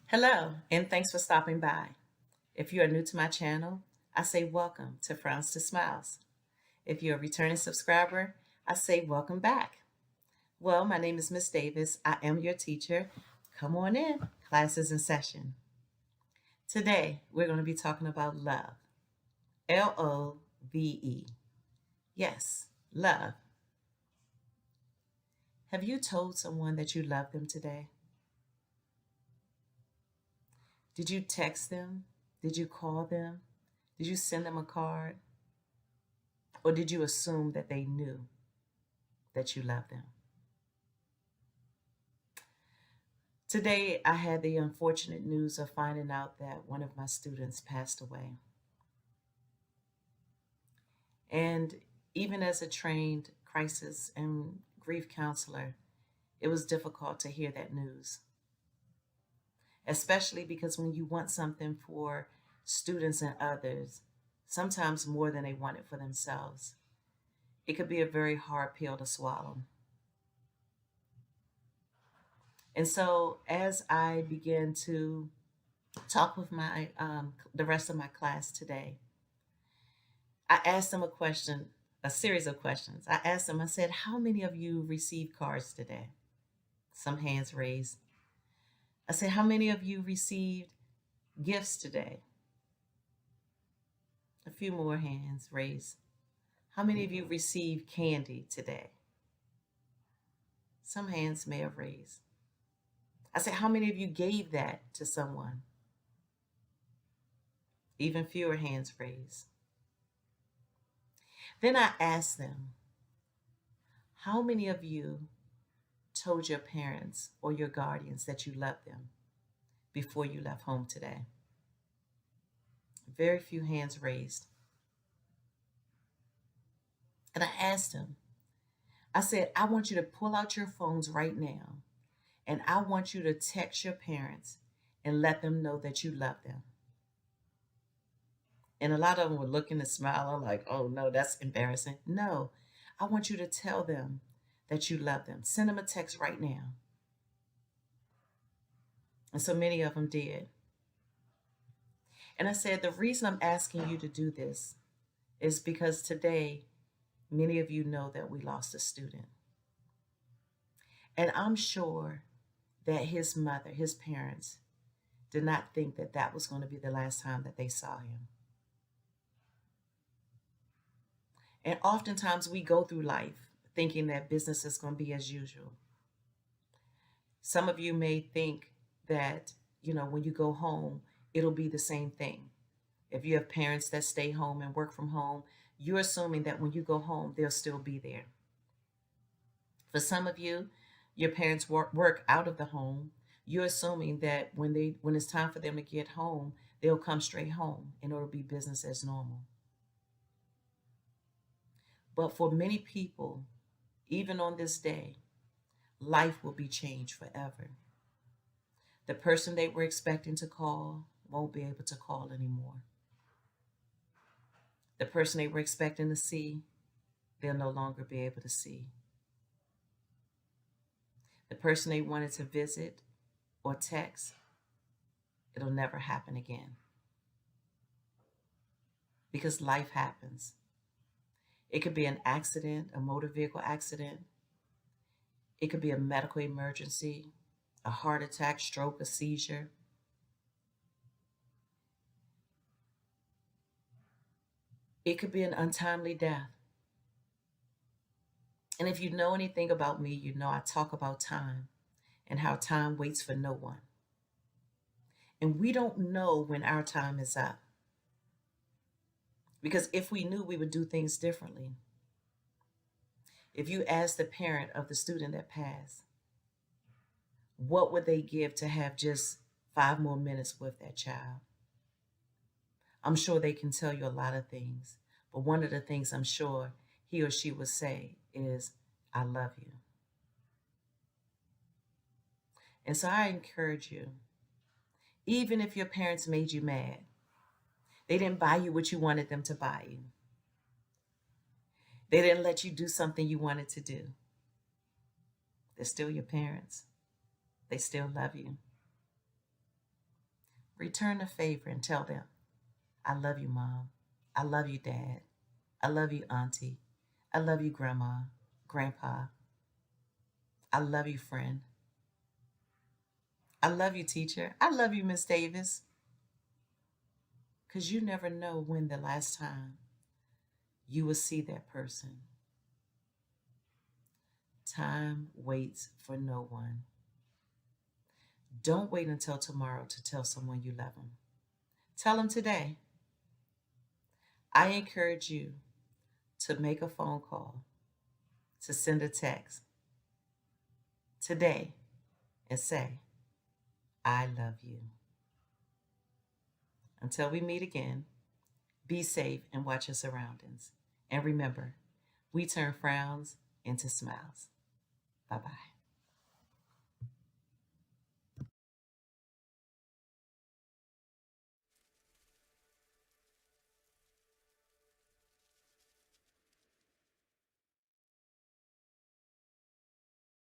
Hello, and thanks for stopping by. If you are new to my channel, I say welcome to Frowns to Smiles. If you're a returning subscriber, I say welcome back. Well, my name is Miss Davis. I am your teacher. Come on in, class is in session. Today, we're going to be talking about love. Love. Yes, love. Have you told someone that you love them today? Did you text them? Did you call them? Did you send them a card? Or did you assume that they knew that you loved them? Today, I had the unfortunate news of finding out that one of my students passed away. And even as a trained crisis and grief counselor, it was difficult to hear that news, especially because when you want something for students and others, sometimes more than they want it for themselves, it could be a very hard pill to swallow. And so, as I began to talk with my the rest of my class today, I asked them a question, a series of questions. I asked them, I said, how many of you received cards today? Some hands raised. I said, how many of you received gifts today? A few more hands raised. How many of you received candy today? Some hands may have raised. I said, how many of you gave that to someone? Even fewer hands raised. Then I asked them, how many of you told your parents or your guardians that you loved them before you left home today? Very few hands raised. And I asked them, I said, I want you to pull out your phones right now, and I want you to text your parents and let them know that you love them. And a lot of them were looking and smiling like, oh no, that's embarrassing. No, I want you to tell them that you love them. Send them a text right now. And so many of them did. And I said, the reason I'm asking you to do this is because today, many of you know that we lost a student. And I'm sure that his mother, his parents, did not think that that was going to be the last time that they saw him. And oftentimes we go through life thinking that business is going to be as usual. Some of you may think that, when you go home, it'll be the same thing. If you have parents that stay home and work from home, you're assuming that when you go home, they'll still be there. For some of you, your parents work out of the home. You're assuming that when it's time for them to get home, they'll come straight home and it'll be business as normal. But for many people, even on this day, life will be changed forever. The person they were expecting to call won't be able to call anymore. The person they were expecting to see, they'll no longer be able to see. The person they wanted to visit or text, it'll never happen again. Because life happens. It could be an accident, a motor vehicle accident. It could be a medical emergency, a heart attack, stroke, a seizure. It could be an untimely death. And if you know anything about me, you know I talk about time and how time waits for no one. And we don't know when our time is up. Because if we knew, we would do things differently. If you ask the parent of the student that passed, what would they give to have just 5 more minutes with that child? I'm sure they can tell you a lot of things, but one of the things I'm sure he or she would say is, I love you. And so I encourage you, even if your parents made you mad, they didn't buy you what you wanted them to buy you. They didn't let you do something you wanted to do. They're still your parents. They still love you. Return the favor and tell them, I love you, Mom. I love you, Dad. I love you, Auntie. I love you, Grandma, Grandpa. I love you, friend. I love you, teacher. I love you, Miss Davis. Because you never know when the last time you will see that person. Time waits for no one. Don't wait until tomorrow to tell someone you love them. Tell them today. I encourage you to make a phone call, to send a text today and say, I love you. Until we meet again, be safe and watch your surroundings. And remember, we turn frowns into smiles. Bye bye.